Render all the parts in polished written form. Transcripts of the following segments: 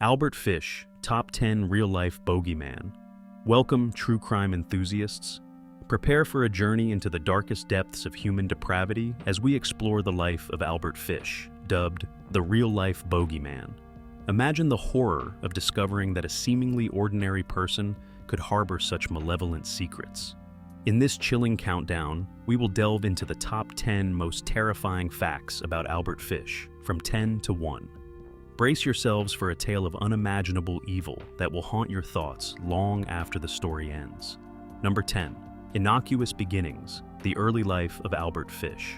Albert Fish, Top 10 Real Life Bogeyman. Welcome, true crime enthusiasts. Prepare for a journey into the darkest depths of human depravity as we explore the life of Albert Fish, dubbed the Real Life Bogeyman. Imagine the horror of discovering that a seemingly ordinary person could harbor such malevolent secrets. In this chilling countdown, we will delve into the top 10 most terrifying facts about Albert Fish, from 10 to 1. Brace yourselves for a tale of unimaginable evil that will haunt your thoughts long after the story ends. Number 10. Innocuous Beginnings, the Early Life of Albert Fish.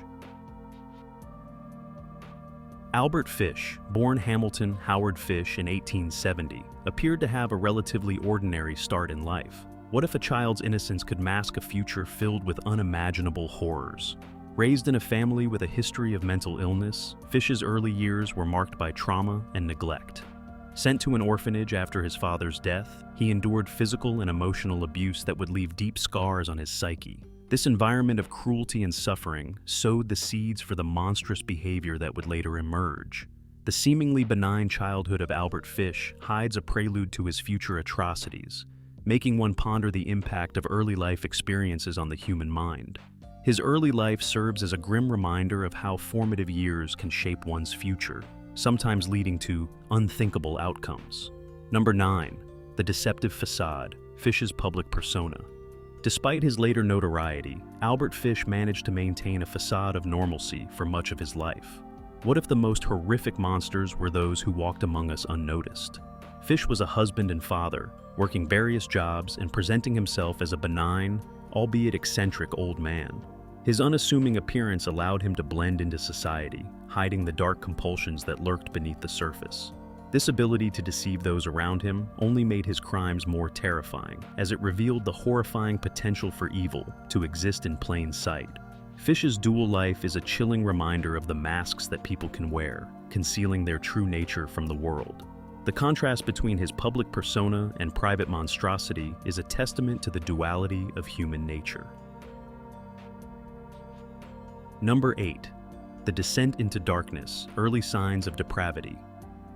Albert Fish, born Hamilton Howard Fish in 1870, appeared to have a relatively ordinary start in life. What if a child's innocence could mask a future filled with unimaginable horrors? Raised in a family with a history of mental illness, Fish's early years were marked by trauma and neglect. Sent to an orphanage after his father's death, he endured physical and emotional abuse that would leave deep scars on his psyche. This environment of cruelty and suffering sowed the seeds for the monstrous behavior that would later emerge. The seemingly benign childhood of Albert Fish hides a prelude to his future atrocities, making one ponder the impact of early life experiences on the human mind. His early life serves as a grim reminder of how formative years can shape one's future, sometimes leading to unthinkable outcomes. Number 9. The deceptive facade, Fish's public persona. Despite his later notoriety, Albert Fish managed to maintain a facade of normalcy for much of his life. What if the most horrific monsters were those who walked among us unnoticed? Fish was a husband and father, working various jobs and presenting himself as a benign, albeit eccentric old man. His unassuming appearance allowed him to blend into society, hiding the dark compulsions that lurked beneath the surface. This ability to deceive those around him only made his crimes more terrifying, as it revealed the horrifying potential for evil to exist in plain sight. Fish's dual life is a chilling reminder of the masks that people can wear, concealing their true nature from the world. The contrast between his public persona and private monstrosity is a testament to the duality of human nature. Number 8. The descent into darkness, early signs of depravity.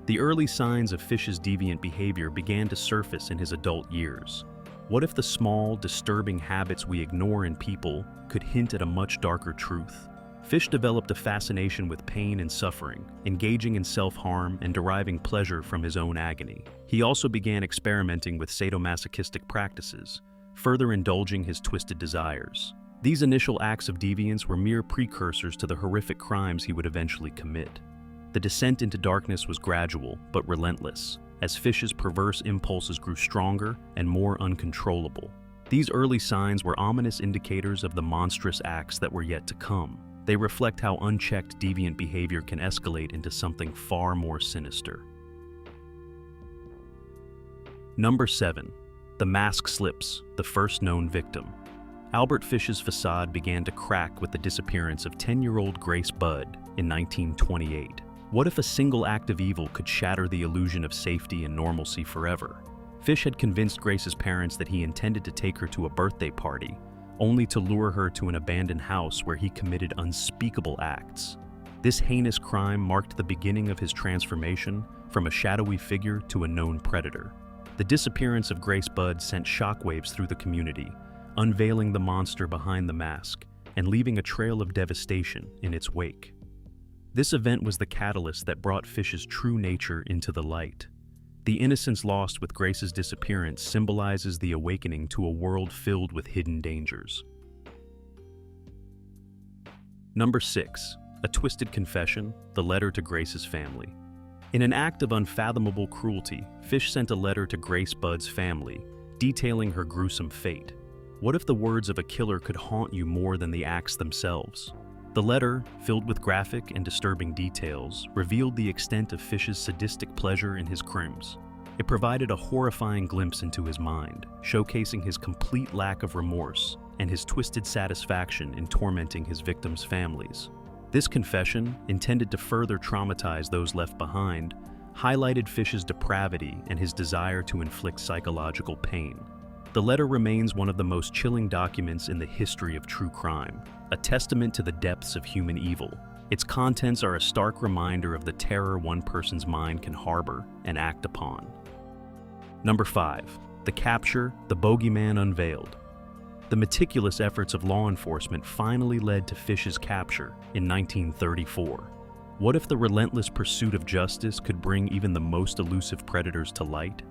The early signs of Fish's deviant behavior began to surface in his adult years. What if the small, disturbing habits we ignore in people could hint at a much darker truth? Fish developed a fascination with pain and suffering, engaging in self-harm and deriving pleasure from his own agony. He also began experimenting with sadomasochistic practices, further indulging his twisted desires. These initial acts of deviance were mere precursors to the horrific crimes he would eventually commit. The descent into darkness was gradual but relentless, as Fish's perverse impulses grew stronger and more uncontrollable. These early signs were ominous indicators of the monstrous acts that were yet to come. They reflect how unchecked deviant behavior can escalate into something far more sinister. Number 7. The mask slips, the first known victim. Albert Fish's facade began to crack with the disappearance of 10-year-old Grace Budd in 1928. What if a single act of evil could shatter the illusion of safety and normalcy forever? Fish had convinced Grace's parents that he intended to take her to a birthday party, only to lure her to an abandoned house where he committed unspeakable acts. This heinous crime marked the beginning of his transformation from a shadowy figure to a known predator. The disappearance of Grace Budd sent shockwaves through the community, unveiling the monster behind the mask and leaving a trail of devastation in its wake. This event was the catalyst that brought Fish's true nature into the light. The innocence lost with Grace's disappearance symbolizes the awakening to a world filled with hidden dangers. Number 6. A twisted confession, the letter to Grace's family. In an act of unfathomable cruelty, Fish sent a letter to Grace Budd's family, detailing her gruesome fate. What if the words of a killer could haunt you more than the acts themselves? The letter, filled with graphic and disturbing details, revealed the extent of Fish's sadistic pleasure in his crimes. It provided a horrifying glimpse into his mind, showcasing his complete lack of remorse and his twisted satisfaction in tormenting his victims' families. This confession, intended to further traumatize those left behind, highlighted Fish's depravity and his desire to inflict psychological pain. The letter remains one of the most chilling documents in the history of true crime, a testament to the depths of human evil. Its contents are a stark reminder of the terror one person's mind can harbor and act upon. Number 5. The capture, the bogeyman unveiled. The meticulous efforts of law enforcement finally led to Fish's capture in 1934. What if the relentless pursuit of justice could bring even the most elusive predators to light?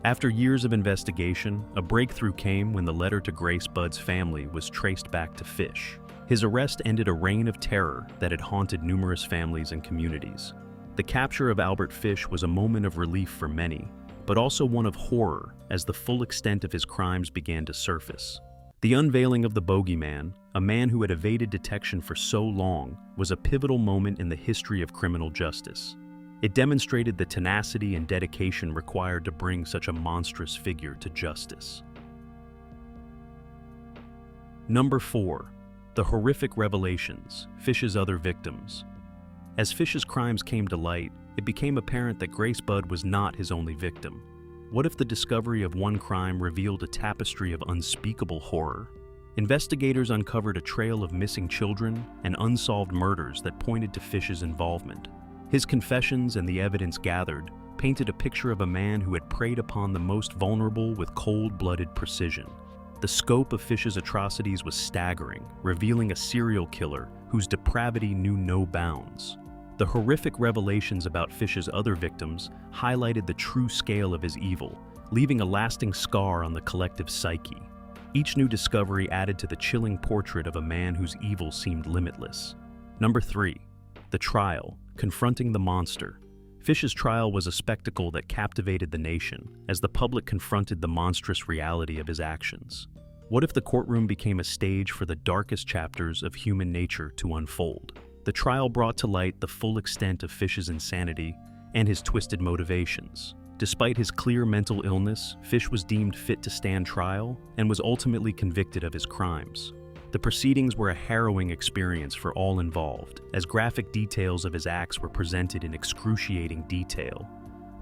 After years of investigation, a breakthrough came when the letter to Grace Budd's family was traced back to Fish. His arrest ended a reign of terror that had haunted numerous families and communities. The capture of Albert Fish was a moment of relief for many, but also one of horror as the full extent of his crimes began to surface. The unveiling of the bogeyman, a man who had evaded detection for so long, was a pivotal moment in the history of criminal justice. It demonstrated the tenacity and dedication required to bring such a monstrous figure to justice. Number 4. The horrific revelations, Fish's other victims. As Fish's crimes came to light, it became apparent that Grace Budd was not his only victim. What if the discovery of one crime revealed a tapestry of unspeakable horror? Investigators uncovered a trail of missing children and unsolved murders that pointed to Fish's involvement. His confessions and the evidence gathered painted a picture of a man who had preyed upon the most vulnerable with cold-blooded precision. The scope of Fish's atrocities was staggering, revealing a serial killer whose depravity knew no bounds. The horrific revelations about Fish's other victims highlighted the true scale of his evil, leaving a lasting scar on the collective psyche. Each new discovery added to the chilling portrait of a man whose evil seemed limitless. Number 3. The trial, confronting the monster. Fish's trial was a spectacle that captivated the nation as the public confronted the monstrous reality of his actions. What if the courtroom became a stage for the darkest chapters of human nature to unfold? The trial brought to light the full extent of Fish's insanity and his twisted motivations. Despite his clear mental illness, Fish was deemed fit to stand trial and was ultimately convicted of his crimes. The proceedings were a harrowing experience for all involved, as graphic details of his acts were presented in excruciating detail.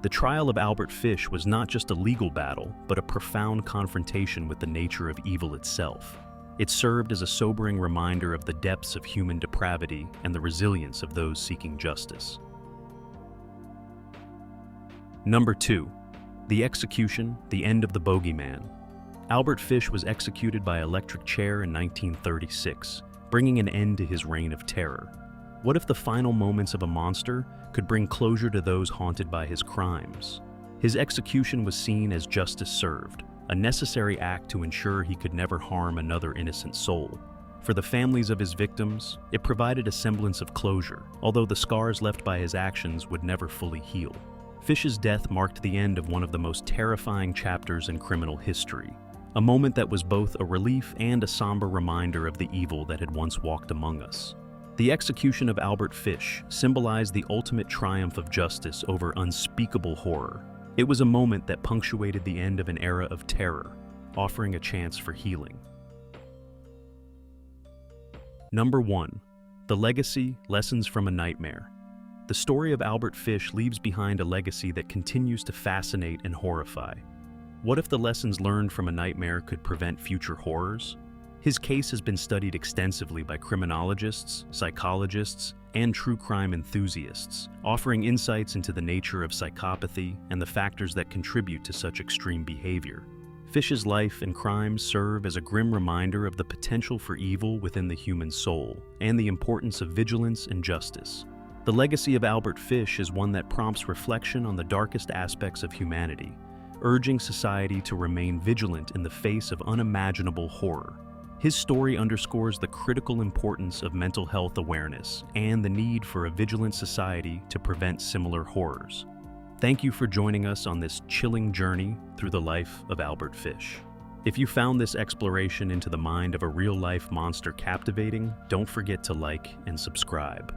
The trial of Albert Fish was not just a legal battle, but a profound confrontation with the nature of evil itself. It served as a sobering reminder of the depths of human depravity and the resilience of those seeking justice. Number 2. The execution, the end of the bogeyman. Albert Fish was executed by electric chair in 1936, bringing an end to his reign of terror. What if the final moments of a monster could bring closure to those haunted by his crimes? His execution was seen as justice served, a necessary act to ensure he could never harm another innocent soul. For the families of his victims, it provided a semblance of closure, although the scars left by his actions would never fully heal. Fish's death marked the end of one of the most terrifying chapters in criminal history, a moment that was both a relief and a somber reminder of the evil that had once walked among us. The execution of Albert Fish symbolized the ultimate triumph of justice over unspeakable horror. It was a moment that punctuated the end of an era of terror, offering a chance for healing. Number 1. The legacy, lessons from a nightmare. The story of Albert Fish leaves behind a legacy that continues to fascinate and horrify. What if the lessons learned from a nightmare could prevent future horrors? His case has been studied extensively by criminologists, psychologists, and true crime enthusiasts, offering insights into the nature of psychopathy and the factors that contribute to such extreme behavior. Fish's life and crimes serve as a grim reminder of the potential for evil within the human soul and the importance of vigilance and justice. The legacy of Albert Fish is one that prompts reflection on the darkest aspects of humanity, urging society to remain vigilant in the face of unimaginable horror. His story underscores the critical importance of mental health awareness and the need for a vigilant society to prevent similar horrors. Thank you for joining us on this chilling journey through the life of Albert Fish. If you found this exploration into the mind of a real-life monster captivating, don't forget to like and subscribe.